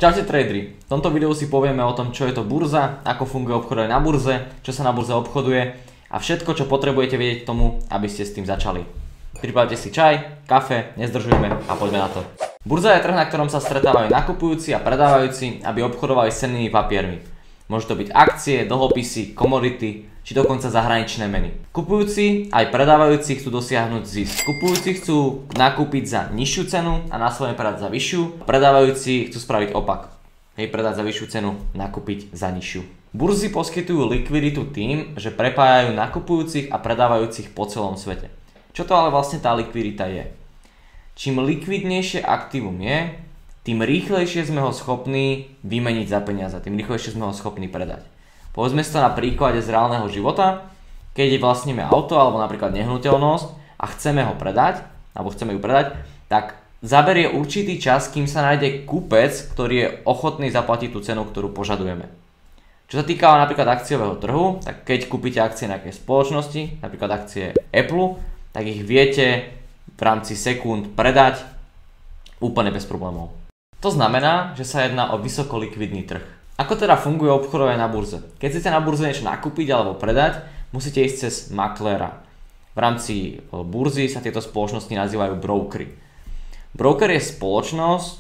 Čaute tradery, v tomto videu si povieme o tom, čo je to burza, ako funguje obchodovanie na burze, čo sa na burze obchoduje a všetko, čo potrebujete vedieť k tomu, aby ste s tým začali. Pripravte si čaj, kafe, nezdržujeme a poďme na to. Burza je trh, na ktorom sa stretávajú nakupujúci a predávajúci, aby obchodovali s cennými papiermi. Môžu to byť akcie, dlhopisy, komodity, či dokonca zahraničné meny. Kupujúci aj predávajúci chcú dosiahnuť zisk. Kupujúci chcú nakúpiť za nižšiu cenu a následne predať za vyššiu. Predávajúci chcú spraviť opak. Predať za vyššiu cenu, nakúpiť za nižšiu. Burzy poskytujú likviditu tým, že prepájajú nakupujúcich a predávajúcich po celom svete. Čo to ale vlastne tá likvidita je? Čím likvidnejšie aktívum je, tým rýchlejšie sme ho schopní vymeniť za peniaze, tým rýchlejšie sme ho schopní predať. Povedzme si to na príklade z reálneho života, keď vlastníme auto alebo napríklad nehnuteľnosť a chceme ho predať, alebo chceme ju predať, tak zaberie určitý čas, kým sa nájde kúpec, ktorý je ochotný zaplatiť tú cenu, ktorú požadujeme. Čo sa týka napríklad akciového trhu, tak keď kúpite akcie nejakej spoločnosti, napríklad akcie Apple, tak ich viete v rámci sekúnd predať úplne bez problémov. To znamená, že sa jedná o vysoko likvidný trh. Ako teda funguje obchodovanie na burze? Keď chcete na burze niečo nakúpiť alebo predať, musíte ísť cez makléra. V rámci burzy sa tieto spoločnosti nazývajú brokery. Broker je spoločnosť,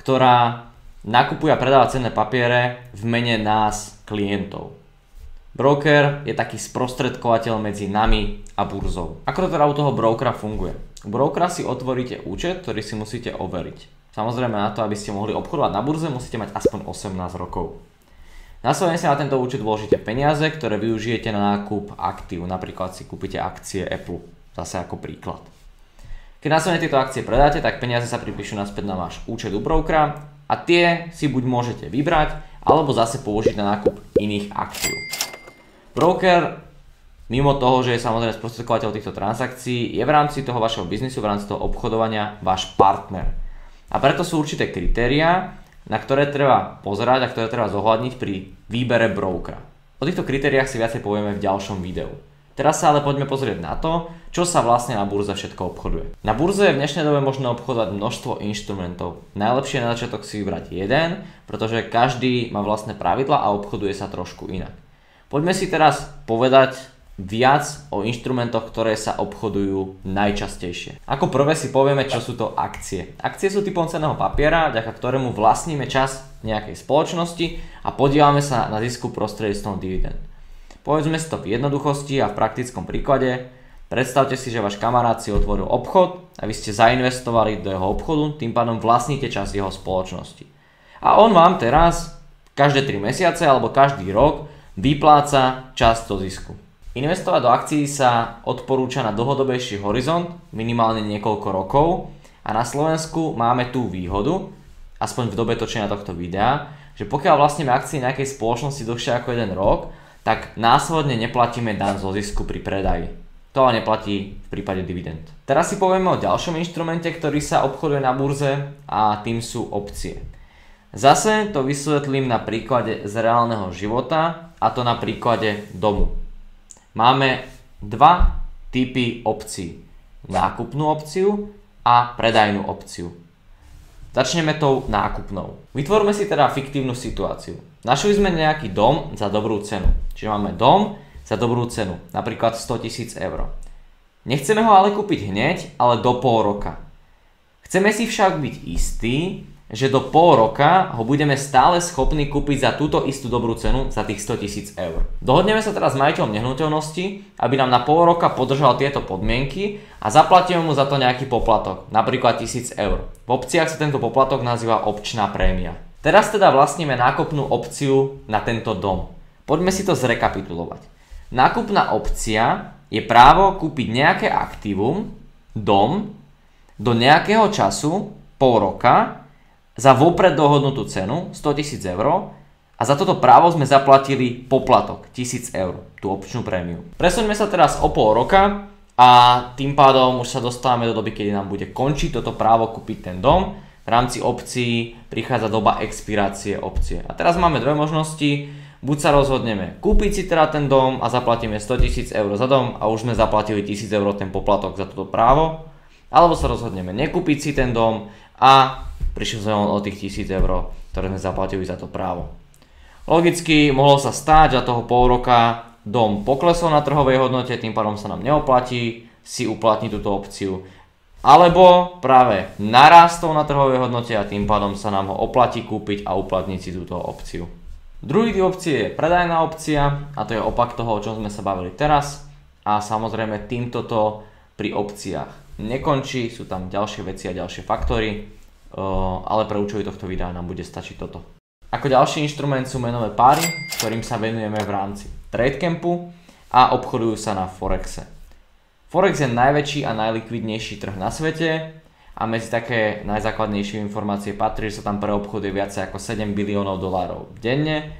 ktorá nakupuje a predáva cenné papiere v mene nás, klientov. Broker je taký sprostredkovateľ medzi nami a burzou. Ako to teda u toho brokera funguje? U brokera si otvoríte účet, ktorý si musíte overiť. Samozrejme, na to, aby ste mohli obchodovať na burze, musíte mať aspoň 18 rokov. Následne si na tento účet vložíte peniaze, ktoré využijete na nákup aktív. Napríklad si kúpite akcie Apple, zase ako príklad. Keď následne tieto akcie predáte, tak peniaze sa pripíšu naspäť na váš účet u brokera a tie si buď môžete vybrať, alebo zase použiť na nákup iných aktív. Broker, mimo toho, že je samozrejme sprostredkovateľ týchto transakcií, je v rámci toho vašeho biznisu, v rámci toho obchodovania váš partner. A preto sú určité kritériá, na ktoré treba pozerať a ktoré treba zohľadniť pri výbere brokera. O týchto kritériách si viacej povieme v ďalšom videu. Teraz sa ale poďme pozrieť na to, čo sa vlastne na burze všetko obchoduje. Na burze je v dnešnej dobe možné obchodovať množstvo inštrumentov. Najlepšie je na začiatok si vybrať jeden, pretože každý má vlastné pravidlá a obchoduje sa trošku inak. Poďme si teraz povedať viac o inštrumentoch, ktoré sa obchodujú najčastejšie. Ako prvé si povieme, čo sú to akcie. Akcie sú typom cenného papiera, vďaka ktorému vlastníme časť nejakej spoločnosti a podielame sa na zisku prostredníctvom dividend. Povedzme si to v jednoduchosti a v praktickom príklade. Predstavte si, že váš kamarát si otvoril obchod a vy ste zainvestovali do jeho obchodu, tým pádom vlastníte časť jeho spoločnosti. A on vám teraz každé 3 mesiace alebo každý rok vypláca časť do zisku. Investovať do akcií sa odporúča na dlhodobejší horizont, minimálne niekoľko rokov, a na Slovensku máme tú výhodu, aspoň v dobe točenia tohto videa, že pokiaľ vlastníme akcie nejakej spoločnosti dlhšie ako 1 rok, tak následne neplatíme daň zo zisku pri predaji. To ale neplatí v prípade dividend. Teraz si povieme o ďalšom inštrumente, ktorý sa obchoduje na burze, a tým sú opcie. Zase to vysvetlím na príklade z reálneho života, a to na príklade domu. Máme dva typy opcií. Nákupnú opciu a predajnú opciu. Začneme tou nákupnou. Vytvorme si teda fiktívnu situáciu. Našli sme nejaký dom za dobrú cenu. Čiže máme dom za dobrú cenu, napríklad 100 000 eur. Nechceme ho ale kúpiť hneď, ale do pol roka. Chceme si však byť istí, že do pol roka ho budeme stále schopní kúpiť za túto istú dobrú cenu, za tých 100 000 eur. Dohodneme sa teraz s majiteľom nehnuteľnosti, aby nám na pol roka podržal tieto podmienky a zaplatíme mu za to nejaký poplatok, napríklad 1000 eur. V opciách sa tento poplatok nazýva opčná prémia. Teraz teda vlastníme nákupnú opciu na tento dom. Poďme si to zrekapitulovať. Nákupná opcia je právo kúpiť nejaké aktívum, dom, do nejakého času, pol roka, za vopred dohodnutú cenu 100 000 eur, a za toto právo sme zaplatili poplatok 1000 eur, tú opčnú prémiu. Presuňme sa teraz o pol roka a tým pádom už sa dostávame do doby, kedy nám bude končiť toto právo kúpiť ten dom. V rámci opcií prichádza doba expirácie opcie. A teraz máme dve možnosti. Buď sa rozhodneme kúpiť si teda ten dom a zaplatíme 100 000 eur za dom a už sme zaplatili 1000 eur ten poplatok za toto právo. Alebo sa rozhodneme nekúpiť si ten dom a prišli sme o tých 1000 eur ktoré sme zaplatili za to právo. Logicky mohlo sa stať, že toho pol roka dom poklesol na trhovej hodnote, tým pádom sa nám neoplatí si uplatniť túto opciu. Alebo práve narastol na trhovej hodnote a tým pádom sa nám ho oplatí kúpiť a uplatniť si túto opciu. Druhý typ opcie je predajná opcia a to je opak toho, o čom sme sa bavili teraz. A samozrejme týmto to pri opciách nekončí, sú tam ďalšie veci a ďalšie faktory, ale pre účely tohto videa nám bude stačiť toto. Ako ďalší inštrument sú menové páry, ktorým sa venujeme v rámci Tradecampu a obchodujú sa na Forexe. Forex je najväčší a najlikvidnejší trh na svete a medzi také najzákladnejšie informácie patrí, že sa tam preobchoduje viac ako 7 biliónov dolárov denne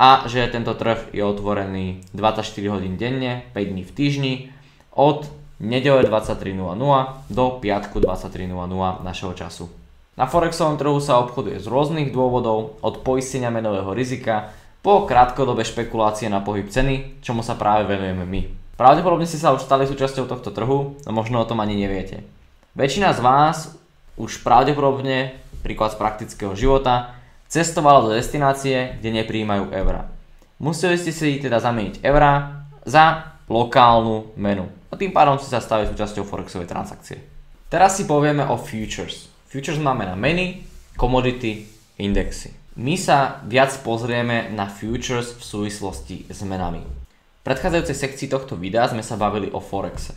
a že tento trh je otvorený 24 hodín denne, 5 dní v týždni od nedele 23.00 do piatku 23.00 našeho času. Na Forexovom trhu sa obchoduje z rôznych dôvodov, od poistenia menového rizika po krátkodobé špekulácie na pohyb ceny, čomu sa práve venujeme my. Pravdepodobne ste sa už stali súčasťou tohto trhu, no možno o tom ani neviete. Väčšina z vás už pravdepodobne, príklad z praktického života, cestovala do destinácie, kde neprijímajú eurá. Museli ste si teda zameniť eurá za lokálnu menu a tým pádom ste sa stali súčasťou Forexovej transakcie. Teraz si povieme o futures. Futures máme na meny, commodity, indexy. My sa viac pozrieme na futures v súvislosti s menami. V predchádzajúcej sekcii tohto videa sme sa bavili o Forexe.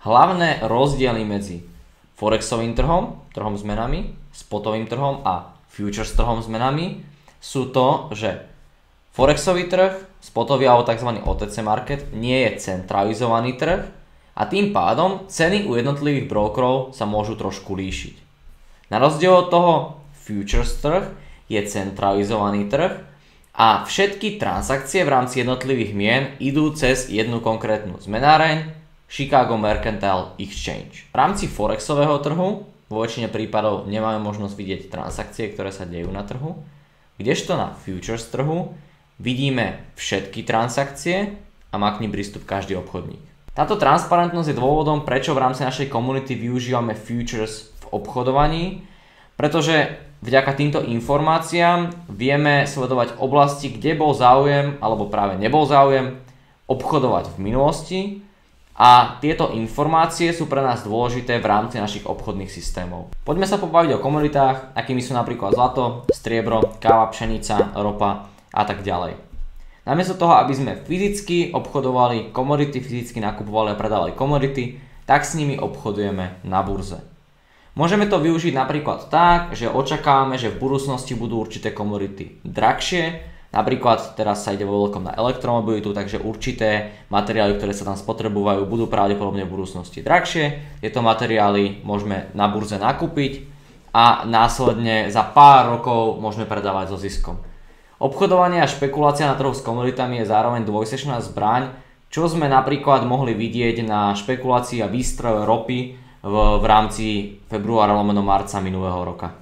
Hlavné rozdiely medzi Forexovým trhom, trhom s menami, spotovým trhom a futures trhom s menami sú to, že Forexový trh, spotový alebo tzv. OTC market nie je centralizovaný trh a tým pádom ceny u jednotlivých brokerov sa môžu trošku líšiť. Na rozdiel od toho futures trh je centralizovaný trh a všetky transakcie v rámci jednotlivých mien idú cez jednu konkrétnu zmenáreň Chicago Mercantile Exchange. V rámci Forexového trhu vo väčšine prípadov nemáme možnosť vidieť transakcie, ktoré sa dejú na trhu, kdežto na futures trhu vidíme všetky transakcie a má k nim prístup každý obchodník. Táto transparentnosť je dôvodom, prečo v rámci našej komunity využívame futures v obchodovaní, pretože vďaka týmto informáciám vieme sledovať oblasti, kde bol záujem alebo práve nebol záujem obchodovať v minulosti a tieto informácie sú pre nás dôležité v rámci našich obchodných systémov. Poďme sa pobaviť o komoditách, akými sú napríklad zlato, striebro, káva, pšenica, ropa a tak ďalej. Namiesto toho, aby sme fyzicky obchodovali komodity, fyzicky nakupovali a predávali komodity, tak s nimi obchodujeme na burze. Môžeme to využiť napríklad tak, že očakávame, že v budúcnosti budú určité komodity drahšie. Napríklad teraz sa ide vo veľkom na elektromobilitu, takže určité materiály, ktoré sa tam spotrebujú, budú pravdepodobne v budúcnosti drahšie. Tieto materiály môžeme na burze nakúpiť a následne za pár rokov môžeme predávať so ziskom. Obchodovanie a špekulácia na trhu s komoditami je zároveň dvojsečná zbraň, čo sme napríklad mohli vidieť na špekulácii a výstroje ropy v rámci februára/marca minulého roka.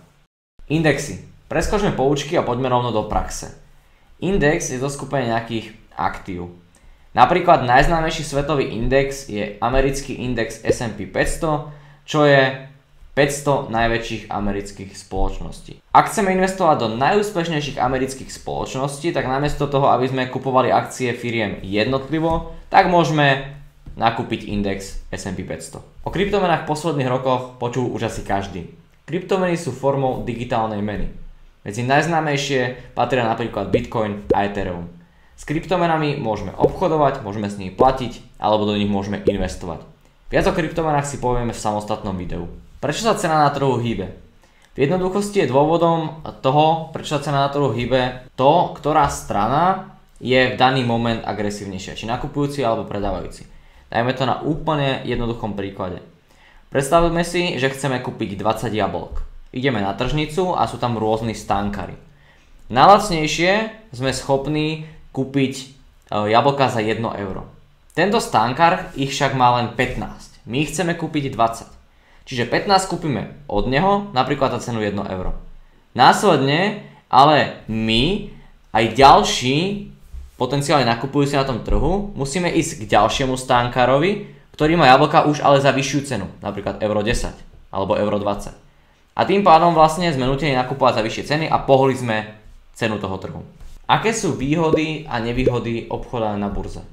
Indexy. Preskočme poučky a poďme rovno do praxe. Index je zoskupenie nejakých aktív. Napríklad najznámejší svetový index je americký index S&P 500, čo je 500 najväčších amerických spoločností. Ak chceme investovať do najúspešnejších amerických spoločností, tak namiesto toho, aby sme kupovali akcie firiem jednotlivo, tak môžeme nakúpiť index S&P 500. O kryptomenách v posledných rokoch počul už asi každý. Kryptomeny sú formou digitálnej meny. Medzi najznámejšie patria napríklad Bitcoin a Ethereum. S kryptomenami môžeme obchodovať, môžeme s nimi platiť, alebo do nich môžeme investovať. Viac o kryptomenách si povieme v samostatnom videu. Prečo sa cena na trhu hýbe? V jednoduchosti je dôvodom toho, prečo sa cena na trhu hýbe, to, ktorá strana je v daný moment agresívnejšia, či nakupujúci alebo predávajúci. Dajme to na úplne jednoduchom príklade. Predstavme si, že chceme kúpiť 20 jablok. Ideme na tržnicu a sú tam rôzni stánkári. Najlacnejšie sme schopní kúpiť jablka za 1 euro. Tento stánkár ich však má len 15. My ich chceme kúpiť 20. Čiže 15 kúpime od neho, napríklad za cenu 1 euro. Následne ale my aj ďalší potenciálne nakupujúci na tom trhu musíme ísť k ďalšiemu stánkarovi, ktorý má jablka už ale za vyššiu cenu, napríklad euro 10 alebo euro 20. A tým pádom vlastne sme nutení nakupovať za vyššie ceny a pohli sme cenu toho trhu. Aké sú výhody a nevýhody obchodovania na burze?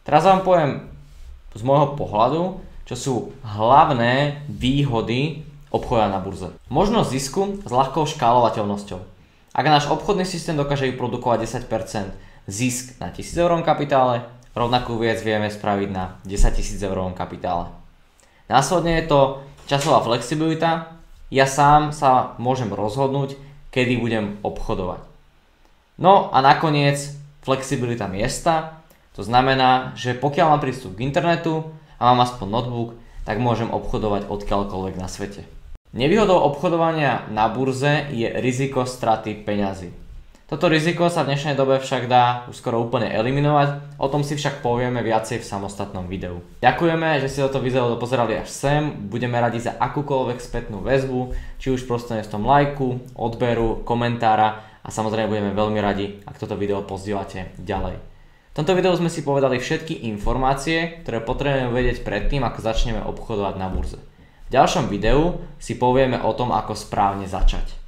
Teraz vám poviem z môjho pohľadu, čo sú hlavné výhody obchodovania na burze. Možnosť zisku s ľahkou škálovateľnosťou. Ak náš obchodný systém dokáže vyprodukovať 10% zisk na 1000 € kapitále, rovnakú vec vieme spraviť na 10 000 € kapitále. Následne je to časová flexibilita. Ja sám sa môžem rozhodnúť, kedy budem obchodovať. No a nakoniec flexibilita miesta. To znamená, že pokiaľ mám prístup k internetu a mám aspoň notebook, tak môžem obchodovať odkiaľkoľvek na svete. Nevýhodou obchodovania na burze je riziko straty peňazí. Toto riziko sa v dnešnej dobe však dá už skoro úplne eliminovať, o tom si však povieme viacej v samostatnom videu. Ďakujeme, že ste toto video dopozerali až sem, budeme radi za akúkoľvek spätnú väzbu, či už prostredníctvom lajku, odberu, komentára a samozrejme budeme veľmi radi, ak toto video pozdieľate ďalej. V tomto videu sme si povedali všetky informácie, ktoré potrebujeme vedieť predtým, ako začneme obchodovať na burze. V ďalšom videu si povieme o tom, ako správne začať.